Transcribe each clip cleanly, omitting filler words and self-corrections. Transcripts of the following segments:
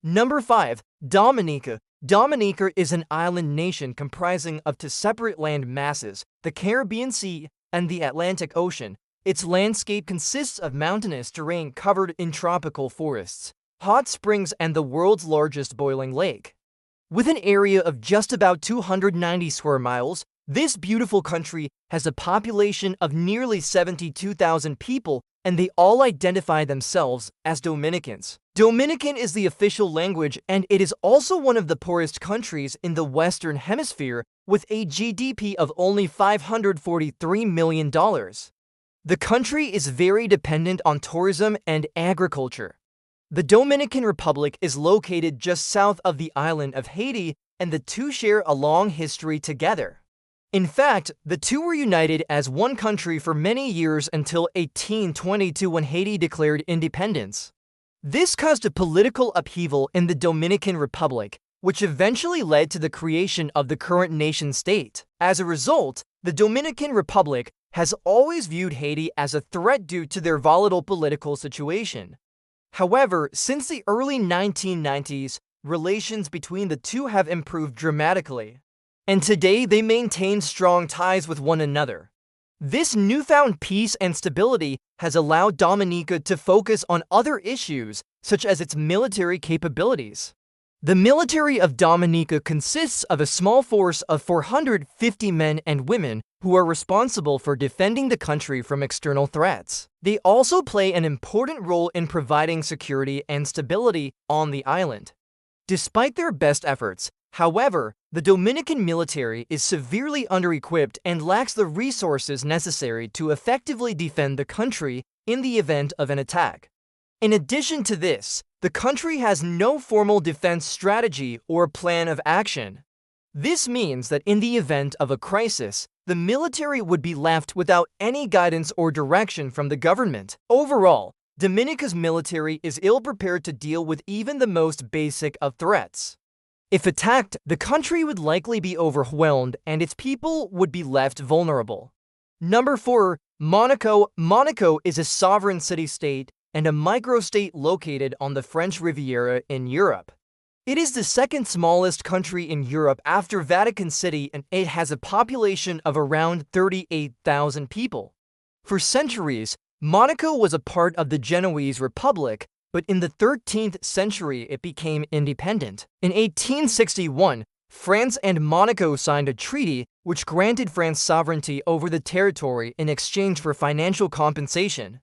Number 5. Dominica. Dominica is an island nation comprising of two separate land masses, the Caribbean Sea and the Atlantic Ocean. Its landscape consists of mountainous terrain covered in tropical forests, hot springs, and the world's largest boiling lake. With an area of just about 290 square miles, this beautiful country has a population of nearly 72,000 people, and they all identify themselves as Dominicans. Dominican is the official language, and it is also one of the poorest countries in the Western Hemisphere, with a GDP of only $543 million. The country is very dependent on tourism and agriculture. The Dominican Republic is located just south of the island of Haiti, and the two share a long history together. In fact, the two were united as one country for many years until 1822 when Haiti declared independence. This caused a political upheaval in the Dominican Republic, which eventually led to the creation of the current nation-state. As a result, the Dominican Republic has always viewed Haiti as a threat due to their volatile political situation. However, since the early 1990s, relations between the two have improved dramatically, and today they maintain strong ties with one another. This newfound peace and stability has allowed Dominica to focus on other issues, such as its military capabilities. The military of Dominica consists of a small force of 450 men and women who are responsible for defending the country from external threats. They also play an important role in providing security and stability on the island. Despite their best efforts, however, the Dominican military is severely under-equipped and lacks the resources necessary to effectively defend the country in the event of an attack. In addition to this, the country has no formal defense strategy or plan of action. This means that in the event of a crisis, the military would be left without any guidance or direction from the government. Overall, Dominica's military is ill-prepared to deal with even the most basic of threats. If attacked, the country would likely be overwhelmed and its people would be left vulnerable. Number 4. Monaco. Monaco is a sovereign city-state and a microstate located on the French Riviera in Europe. It is the second smallest country in Europe after Vatican City, and it has a population of around 38,000 people. For centuries, Monaco was a part of the Genoese Republic, but in the 13th century it became independent. In 1861, France and Monaco signed a treaty which granted France sovereignty over the territory in exchange for financial compensation.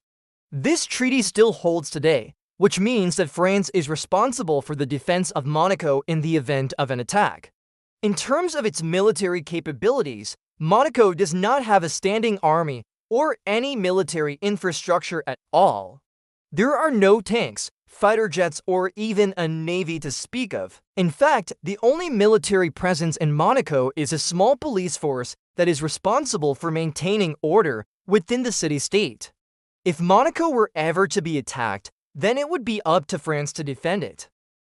This treaty still holds today, which means that France is responsible for the defense of Monaco in the event of an attack. In terms of its military capabilities, Monaco does not have a standing army or any military infrastructure at all. There are no tanks, fighter jets, or even a navy to speak of. In fact, the only military presence in Monaco is a small police force that is responsible for maintaining order within the city-state. If Monaco were ever to be attacked, then it would be up to France to defend it.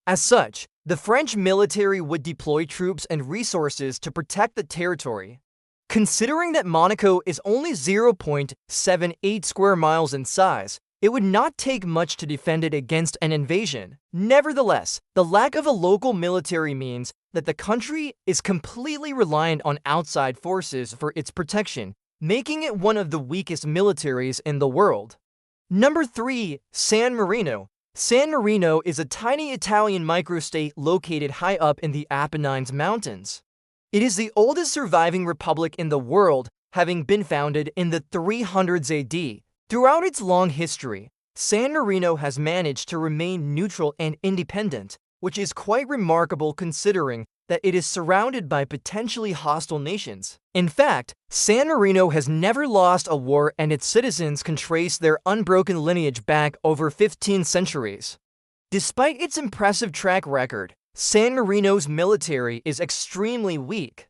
As such, the French military would deploy troops and resources to protect the territory. Considering that Monaco is only 0.78 square miles in size, it would not take much to defend it against an invasion. Nevertheless, the lack of a local military means that the country is completely reliant on outside forces for its protection, making it one of the weakest militaries in the world. Number 3. San Marino. San Marino is a tiny Italian microstate located high up in the Apennines Mountains. It is the oldest surviving republic in the world, having been founded in the 300s AD. Throughout its long history, San Marino has managed to remain neutral and independent, which is quite remarkable considering that it is surrounded by potentially hostile nations. In fact, San Marino has never lost a war, and its citizens can trace their unbroken lineage back over 15 centuries. Despite its impressive track record, San Marino's military is extremely weak.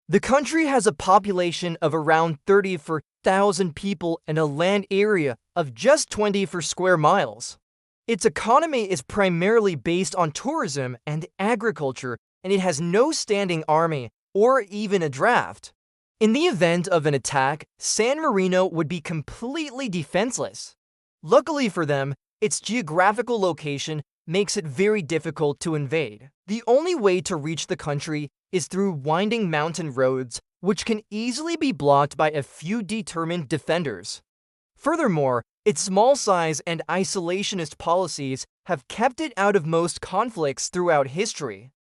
The country has a population of around 34,000 people and a land area of just 20 square miles. Its economy is primarily based on tourism and agriculture, and it has no standing army or even a draft. In the event of an attack, San Marino would be completely defenseless. Luckily for them, its geographical location makes it very difficult to invade. The only way to reach the country is through winding mountain roads, which can easily be blocked by a few determined defenders. Furthermore, its small size and isolationist policies have kept it out of most conflicts throughout history.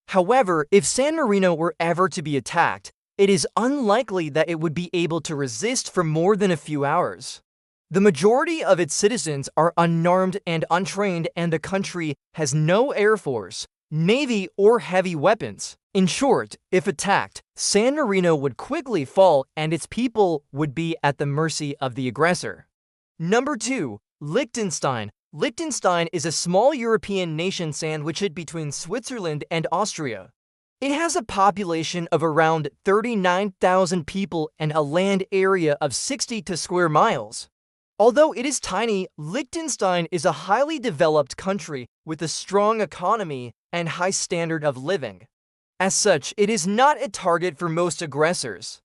However, if San Marino were ever to be attacked, it is unlikely that it would be able to resist for more than a few hours. The majority of its citizens are unarmed and untrained, and the country has no air force, navy, or heavy weapons. In short, if attacked, San Marino would quickly fall and its people would be at the mercy of the aggressor. Number 2. Liechtenstein. Liechtenstein is a small European nation sandwiched between Switzerland and Austria. It has a population of around 39,000 people and a land area of 60 square miles. Although it is tiny, Liechtenstein is a highly developed country with a strong economy and high standard of living. As such, it is not a target for most aggressors.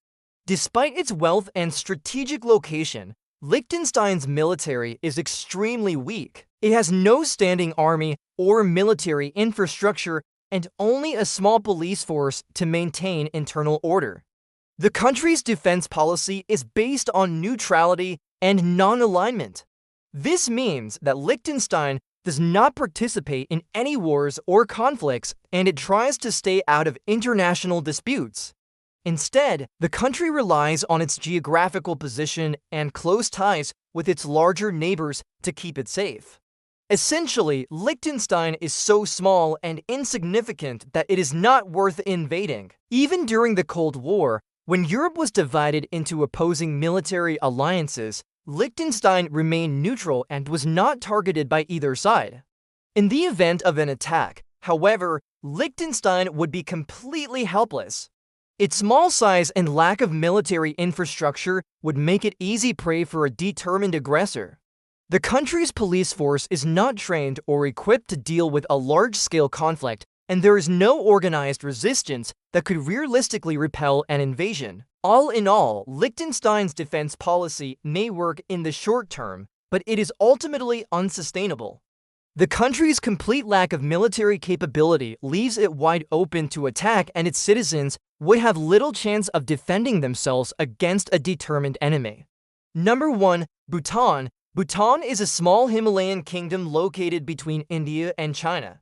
Despite its wealth and strategic location, Liechtenstein's military is extremely weak. It has no standing army or military infrastructure and only a small police force to maintain internal order. The country's defense policy is based on neutrality and non-alignment. This means that Liechtenstein does not participate in any wars or conflicts, and it tries to stay out of international disputes. Instead, the country relies on its geographical position and close ties with its larger neighbors to keep it safe. Essentially, Liechtenstein is so small and insignificant that it is not worth invading. Even during the Cold War, when Europe was divided into opposing military alliances, Liechtenstein remained neutral and was not targeted by either side. In the event of an attack, however, Liechtenstein would be completely helpless. Its small size and lack of military infrastructure would make it easy prey for a determined aggressor. The country's police force is not trained or equipped to deal with a large-scale conflict, and there is no organized resistance that could realistically repel an invasion. All in all, Liechtenstein's defense policy may work in the short term, but it is ultimately unsustainable. The country's complete lack of military capability leaves it wide open to attack, and its citizens would have little chance of defending themselves against a determined enemy. Number 1. Bhutan. Bhutan is a small Himalayan kingdom located between India and China.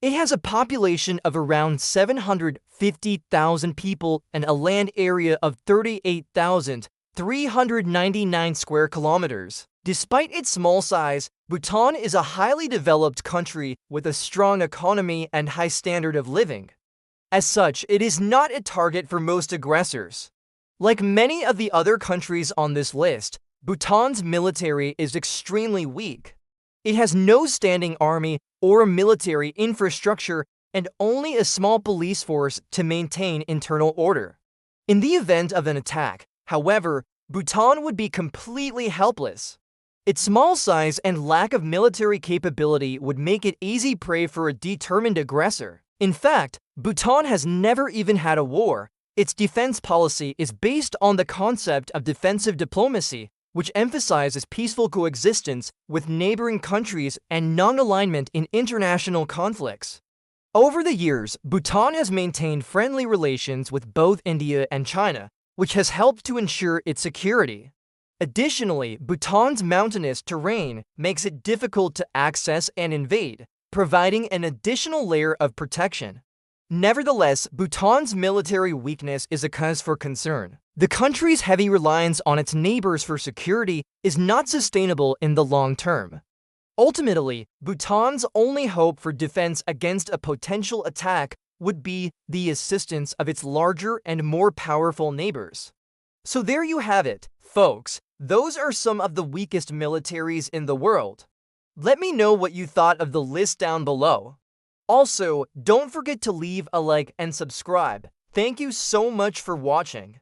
It has a population of around 750,000 people and a land area of 38,399 square kilometers. Despite its small size, Bhutan is a highly developed country with a strong economy and high standard of living. As such, it is not a target for most aggressors. Like many of the other countries on this list, Bhutan's military is extremely weak. It has no standing army or military infrastructure and only a small police force to maintain internal order. In the event of an attack, however, Bhutan would be completely helpless. Its small size and lack of military capability would make it easy prey for a determined aggressor. In fact, Bhutan has never even had a war. Its defense policy is based on the concept of defensive diplomacy, which emphasizes peaceful coexistence with neighboring countries and non-alignment in international conflicts. Over the years, Bhutan has maintained friendly relations with both India and China, which has helped to ensure its security. Additionally, Bhutan's mountainous terrain makes it difficult to access and invade, providing an additional layer of protection. Nevertheless, Bhutan's military weakness is a cause for concern. The country's heavy reliance on its neighbors for security is not sustainable in the long term. Ultimately, Bhutan's only hope for defense against a potential attack would be the assistance of its larger and more powerful neighbors. So there you have it, folks. Those are some of the weakest militaries in the world. Let me know what you thought of the list down below. Also, don't forget to leave a like and subscribe. Thank you so much for watching.